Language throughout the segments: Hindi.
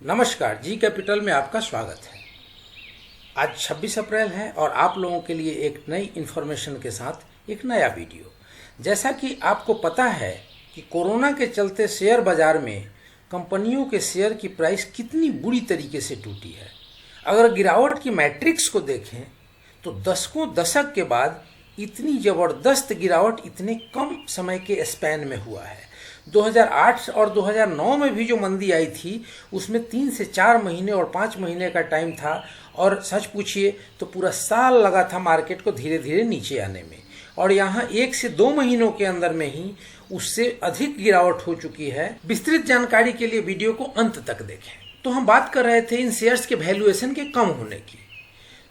नमस्कार, जी कैपिटल में आपका स्वागत है। आज 26 अप्रैल है और आप लोगों के लिए एक नई इन्फॉर्मेशन के साथ एक नया वीडियो। जैसा कि आपको पता है कि कोरोना के चलते शेयर बाजार में कंपनियों के शेयर की प्राइस कितनी बुरी तरीके से टूटी है। अगर गिरावट की मैट्रिक्स को देखें तो दशकों दशक के बाद इतनी ज़बरदस्त गिरावट इतने कम समय के स्पैन में हुआ है। 2008 और 2009 में भी जो मंदी आई थी उसमें 3 से 4 महीने और 5 महीने का टाइम था और सच पूछिए तो पूरा साल लगा था मार्केट को धीरे धीरे नीचे आने में, और यहाँ 1 से 2 महीनों के अंदर में ही उससे अधिक गिरावट हो चुकी है। विस्तृत जानकारी के लिए वीडियो को अंत तक देखें। तो हम बात कर रहे थे इन शेयर्स के वैल्यूएशन के कम होने की।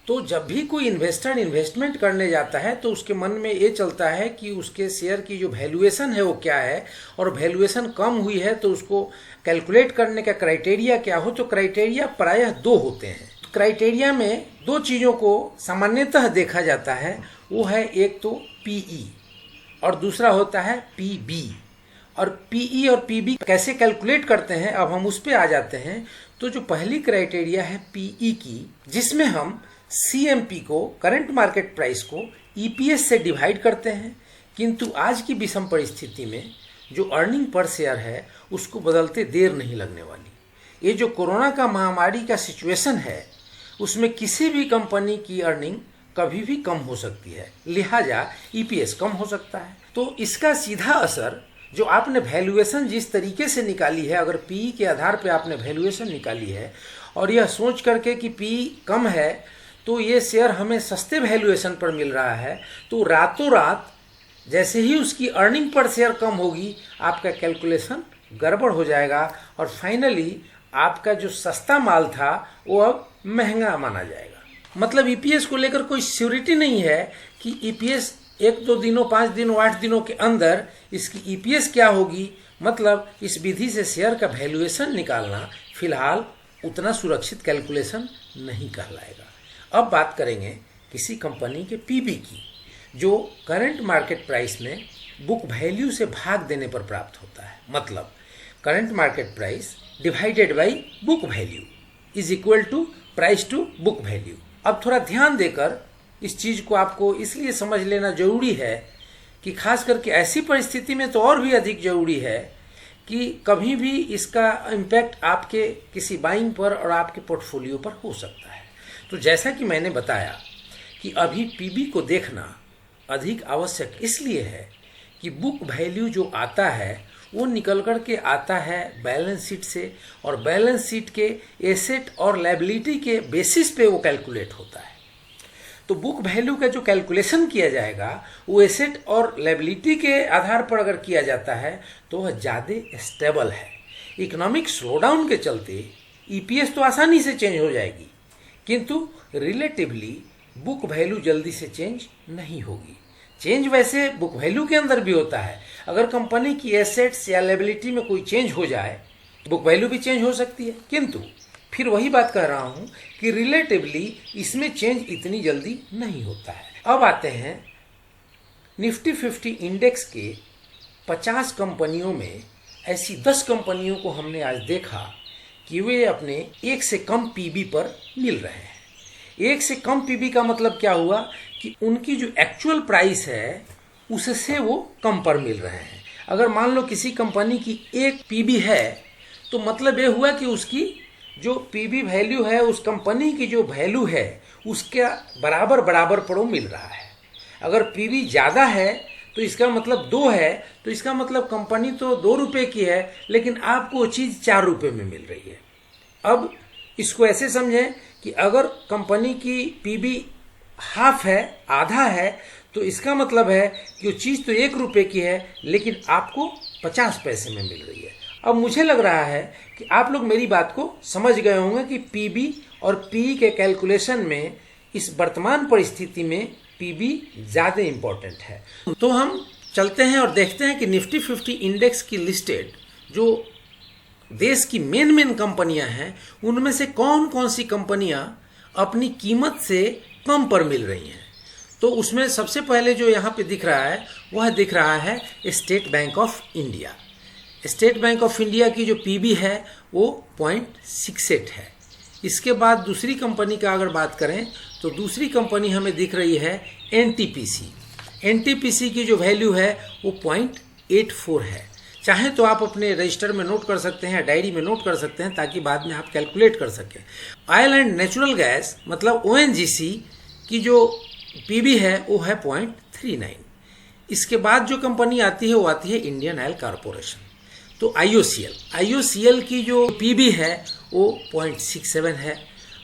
तो जब भी कोई इन्वेस्टर इन्वेस्टमेंट करने जाता है तो उसके मन में ये चलता है कि उसके शेयर की जो वैल्यूएशन है वो क्या है, और वैल्यूएशन कम हुई है तो उसको कैलकुलेट करने का क्राइटेरिया क्या हो। तो क्राइटेरिया प्रायः 2 होते हैं। क्राइटेरिया में 2 चीज़ों को सामान्यतः देखा जाता है, वो है एक तो पीई और दूसरा होता है पीबी। और पीई और पीबी कैसे कैलकुलेट करते हैं, अब हम उस पर आ जाते हैं। तो जो पहली क्राइटेरिया है पीई की, जिसमें हम सीएमपी को, करंट मार्केट प्राइस को ईपीएस से डिवाइड करते हैं, किंतु आज की विषम परिस्थिति में जो अर्निंग पर शेयर है उसको बदलते देर नहीं लगने वाली। ये जो कोरोना का महामारी का सिचुएशन है उसमें किसी भी कंपनी की अर्निंग कभी भी कम हो सकती है, लिहाजा ईपीएस कम हो सकता है। तो इसका सीधा असर जो आपने वैल्यूएशन जिस तरीके से निकाली है, अगर पीई के आधार पे आपने वैल्यूएशन निकाली है और यह सोच करके कि पीई कम है तो ये शेयर हमें सस्ते वैल्यूएशन पर मिल रहा है, तो रातों रात जैसे ही उसकी अर्निंग पर शेयर कम होगी आपका कैलकुलेशन गड़बड़ हो जाएगा और फाइनली आपका जो सस्ता माल था वो अब महंगा माना जाएगा। मतलब ईपीएस को लेकर कोई श्योरिटी नहीं है कि ईपीएस 1-2 दिनों, 5 दिनों, 8 दिनों के अंदर इसकी ईपीएस क्या होगी। मतलब इस विधि से शेयर का वैल्यूएशन निकालना फिलहाल उतना सुरक्षित कैलकुलेशन नहीं कहलाएगा। अब बात करेंगे किसी कंपनी के पीबी की, जो करंट मार्केट प्राइस में बुक वैल्यू से भाग देने पर प्राप्त होता है। मतलब current market price divided by book value is equal to price to book value. अब थोड़ा ध्यान देकर इस चीज़ को आपको इसलिए समझ लेना जरूरी है कि खास करके ऐसी परिस्थिति में तो और भी अधिक जरूरी है कि कभी भी इसका इम्पैक्ट आपके किसी बाइंग पर और आपके पोर्टफोलियो पर हो सकता है। तो जैसा कि मैंने बताया कि अभी पीबी को देखना अधिक आवश्यक इसलिए है कि बुक वैल्यू जो आता है वो निकल कर के आता है बैलेंस शीट से, और बैलेंस शीट के एसेट और लायबिलिटी के बेसिस पे वो कैलकुलेट होता है। तो बुक वैल्यू का जो कैलकुलेशन किया जाएगा वो एसेट और लायबिलिटी के आधार पर अगर किया जाता है तो वह ज़्यादा स्टेबल है। इकोनॉमिक स्लोडाउन के चलते ईपीएस तो आसानी से चेंज हो जाएगी, किंतु रिलेटिवली बुक वैल्यू जल्दी से चेंज नहीं होगी। चेंज वैसे बुक वैल्यू के अंदर भी होता है। अगर कंपनी की एसेट्स या लायबिलिटी में कोई चेंज हो जाए तो बुक वैल्यू भी चेंज हो सकती है, किंतु फिर वही बात कह रहा हूँ कि रिलेटिवली इसमें चेंज इतनी जल्दी नहीं होता है। अब आते हैं निफ्टी 50 इंडेक्स के 50 कंपनियों में ऐसी 10 कंपनियों को हमने आज देखा कि वे अपने 1 से कम पीबी पर मिल रहे हैं। 1 से कम पीबी का मतलब क्या हुआ कि उनकी जो एक्चुअल प्राइस है उससे वो कम पर मिल रहे हैं। अगर मान लो किसी कंपनी की 1 पीबी है तो मतलब ये हुआ कि उसकी जो पीबी वैल्यू है, उस कंपनी की जो वैल्यू है उसके बराबर पर वो मिल रहा है। अगर पीबी ज़्यादा है तो इसका मतलब 2 है, तो इसका मतलब कंपनी तो 2 रुपये की है लेकिन आपको वो चीज़ 4 रुपये में मिल रही है। अब इसको ऐसे समझें कि अगर कंपनी की पीबी हाफ है, आधा है, तो इसका मतलब है कि वो चीज़ तो 1 रुपये की है लेकिन आपको 50 पैसे में मिल रही है। अब मुझे लग रहा है कि आप लोग मेरी बात को समझ गए होंगे कि पीबी और पीई के कैलकुलेशन में इस वर्तमान परिस्थिति में पीबी ज़्यादा इम्पोर्टेंट है। तो हम चलते हैं और देखते हैं कि निफ्टी 50 इंडेक्स की लिस्टेड जो देश की मेन कंपनियां हैं उनमें से कौन कौन सी कंपनियां अपनी कीमत से कम पर मिल रही हैं। तो उसमें सबसे पहले जो यहाँ पे दिख रहा है वह दिख रहा है state bank of India. State bank of India की जो पीबी है वो 0.68 है। इसके बाद दूसरी कंपनी का अगर बात करें तो दूसरी कंपनी हमें दिख रही है एनटीपीसी। एनटीपीसी की जो वैल्यू है वो 0.84 है। चाहे तो आप अपने रजिस्टर में नोट कर सकते हैं, डायरी में नोट कर सकते हैं, ताकि बाद में आप कैलकुलेट कर सकें। ऑयल एंड नेचुरल गैस मतलब ओएनजीसी की जो पीबी है वो है 0.39। इसके बाद जो कंपनी आती है वो आती है इंडियन ऑयल कॉरपोरेशन। तो आईओसीएल की जो पीबी है वो 0.67 है।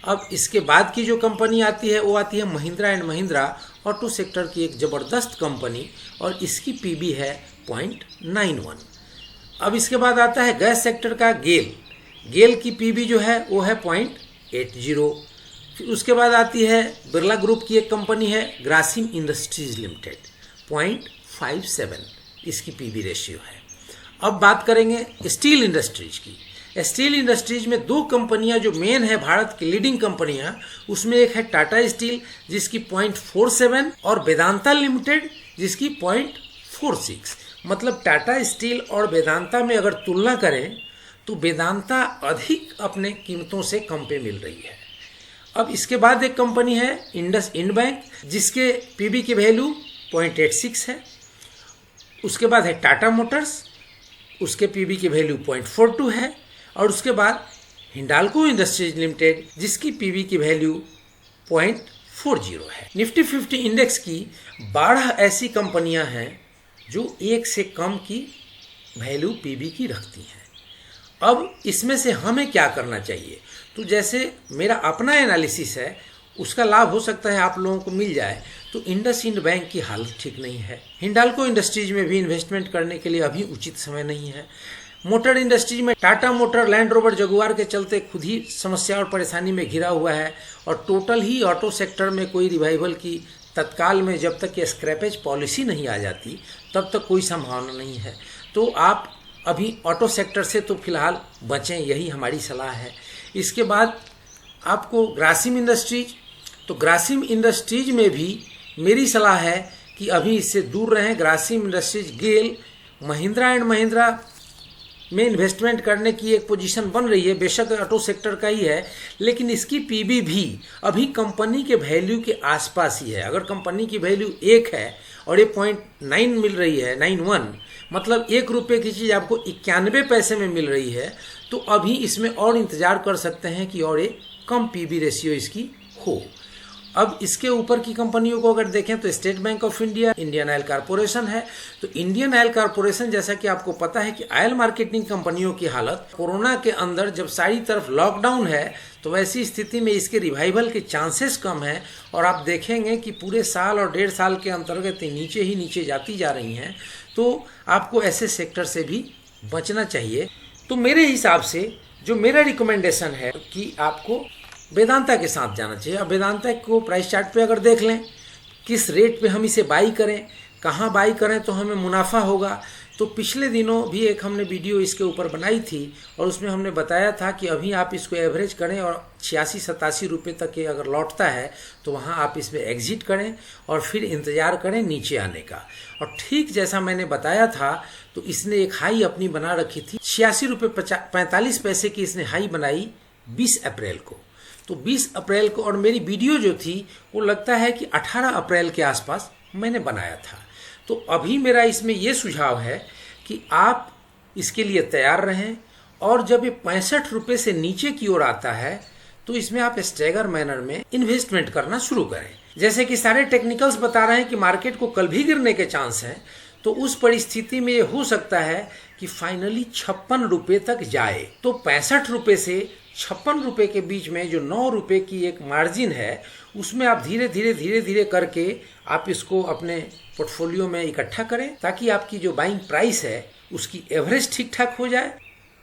अब इसके बाद की जो कंपनी आती है वो आती है Mahindra and Mahindra, auto sector की एक ज़बरदस्त कंपनी, और इसकी पीबी है 0.91। अब इसके बाद आता है गैस सेक्टर का गेल की पीबी जो है वो है 0.80। फिर उसके बाद आती है बिरला ग्रुप की एक कंपनी है ग्रासिम इंडस्ट्रीज लिमिटेड, 0.57 इसकी पीबी रेशियो है। अब बात करेंगे स्टील इंडस्ट्रीज की। स्टील इंडस्ट्रीज में दो कंपनियां जो मेन है भारत की लीडिंग कंपनियां, उसमें एक है टाटा स्टील जिसकी 0.47 और वेदांता लिमिटेड जिसकी 0.46। मतलब टाटा स्टील और वेदांता में अगर तुलना करें तो वेदांता अधिक अपने कीमतों से कम पे मिल रही है। अब इसके बाद एक कंपनी है इंडसइंड बैंक जिसके पीबी की वैल्यू 0.86 है। उसके बाद है टाटा मोटर्स, उसके पीबी की वैल्यू 0.42 है। और उसके बाद हिंडाल्को इंडस्ट्रीज लिमिटेड जिसकी पीबी की वैल्यू 0.40 है। निफ्टी 50 इंडेक्स की 12 ऐसी कंपनियां हैं जो एक से कम की वैल्यू पीबी की रखती हैं। अब इसमें से हमें क्या करना चाहिए? तो जैसे मेरा अपना एनालिसिस है उसका लाभ हो सकता है आप लोगों को मिल जाए। तो इंडसइंड बैंक की हालत ठीक नहीं है। हिंडाल्को इंडस्ट्रीज में भी इन्वेस्टमेंट करने के लिए अभी उचित समय नहीं है। मोटर इंडस्ट्रीज में Tata motor land rover Jaguar के चलते खुद ही समस्या और परेशानी में घिरा हुआ है, और टोटल ही ऑटो सेक्टर में कोई रिवाइवल की तत्काल में जब तक ये स्क्रैपेज पॉलिसी नहीं आ जाती तब तक कोई संभावना नहीं है। तो आप अभी ऑटो सेक्टर से तो फिलहाल बचें, यही हमारी सलाह है। इसके बाद आपको ग्रासिम इंडस्ट्रीज, तो ग्रासिम इंडस्ट्रीज में भी मेरी सलाह है कि अभी इससे दूर रहें। ग्रासिम इंडस्ट्रीज, गेल, महिंद्रा एंड महिंद्रा में इन्वेस्टमेंट करने की एक पोजीशन बन रही है। बेशक ऑटो सेक्टर का ही है, लेकिन इसकी पीबी भी अभी कंपनी के वैल्यू के आसपास ही है। अगर कंपनी की वैल्यू 1 है और ये 0.9 मिल रही है, 91, मतलब 1 रुपये की चीज़ आपको 91 पैसे में मिल रही है, तो अभी इसमें और इंतजार कर सकते हैं कि और एक कम पीबी रेशियो इसकी हो। अब इसके ऊपर की कंपनियों को अगर देखें तो state bank of India, Indian oil corporation है। तो इंडियन ऑयल कॉरपोरेशन, जैसा कि आपको पता है कि ऑयल मार्केटिंग कंपनियों की हालत कोरोना के अंदर जब सारी तरफ लॉकडाउन है तो वैसी स्थिति में इसके रिवाइवल के चांसेस कम हैं, और आप देखेंगे कि पूरे साल और 1.5 साल के अंतर्गत नीचे ही नीचे जाती जा रही हैं। तो आपको ऐसे सेक्टर से भी बचना चाहिए। तो मेरे हिसाब से जो मेरा रिकमेंडेशन है कि आपको वेदांता के साथ जाना चाहिए। अब वेदांता को प्राइस चार्ट पे अगर देख लें किस रेट पे हम इसे बाई करें, कहाँ बाई करें तो हमें मुनाफा होगा। तो पिछले दिनों भी एक हमने वीडियो इसके ऊपर बनाई थी और उसमें हमने बताया था कि अभी आप इसको एवरेज करें और 86-87 रुपये तक ये अगर लौटता है तो वहाँ आप इसमें एग्जिट करें और फिर इंतज़ार करें नीचे आने का। और ठीक जैसा मैंने बताया था तो इसने एक हाई अपनी बना रखी थी, 86 रुपये 45 पैसे की इसने हाई बनाई 20 अप्रैल को। तो 20 अप्रैल को, और मेरी वीडियो जो थी वो लगता है कि 18 अप्रैल के आसपास मैंने बनाया था। तो अभी मेरा इसमें ये सुझाव है कि आप इसके लिए तैयार रहें, और जब ये 65 रुपये से नीचे की ओर आता है तो इसमें आप स्टैगर मैनर में इन्वेस्टमेंट करना शुरू करें। जैसे कि सारे टेक्निकल्स बता रहे हैं कि मार्केट को कल भी गिरने के चांस हैं, तो उस परिस्थिति में ये हो सकता है कि फाइनली 56 रुपये तक जाए। तो 65 रुपये से 56 रुपये के बीच में जो 9 रुपये की एक मार्जिन है उसमें आप धीरे धीरे करके आप इसको अपने पोर्टफोलियो में इकट्ठा करें, ताकि आपकी जो बाइंग प्राइस है उसकी एवरेज ठीक ठाक हो जाए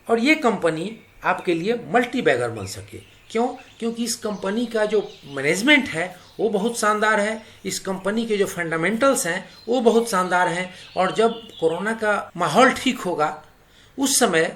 और ये कंपनी आपके लिए मल्टी बैगर बन सके। क्यों? क्योंकि इस कंपनी का जो मैनेजमेंट है वो बहुत शानदार है, इस कंपनी के जो फंडामेंटल्स हैं वो बहुत शानदार हैं, और जब कोरोना का माहौल ठीक होगा उस समय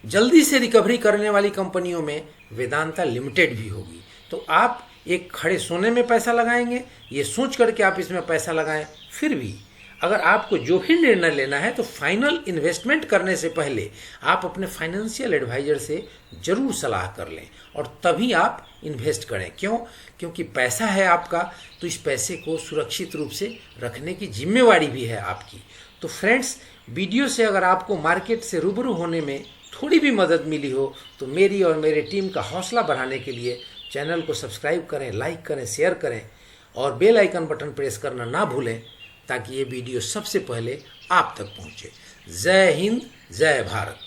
जल्दी से रिकवरी करने वाली कंपनियों में वेदांता लिमिटेड भी होगी। तो आप एक खड़े सोने में पैसा लगाएंगे, ये सोच करके आप इसमें पैसा लगाएं, फिर भी अगर आपको जो भी निर्णय लेना है तो फाइनल इन्वेस्टमेंट करने से पहले आप अपने फाइनेंशियल एडवाइजर से जरूर सलाह कर लें और तभी आप इन्वेस्ट करें। क्यों? क्योंकि पैसा है आपका, तो इस पैसे को सुरक्षित रूप से रखने की जिम्मेवारी भी है आपकी। तो फ्रेंड्स, वीडियो से अगर आपको मार्केट से रूबरू होने में थोड़ी भी मदद मिली हो तो मेरी और मेरे टीम का हौसला बढ़ाने के लिए चैनल को सब्सक्राइब करें, लाइक करें, शेयर करें और बेल आइकन बटन प्रेस करना ना भूलें ताकि ये वीडियो सबसे पहले आप तक पहुंचे। जय हिंद, जय भारत।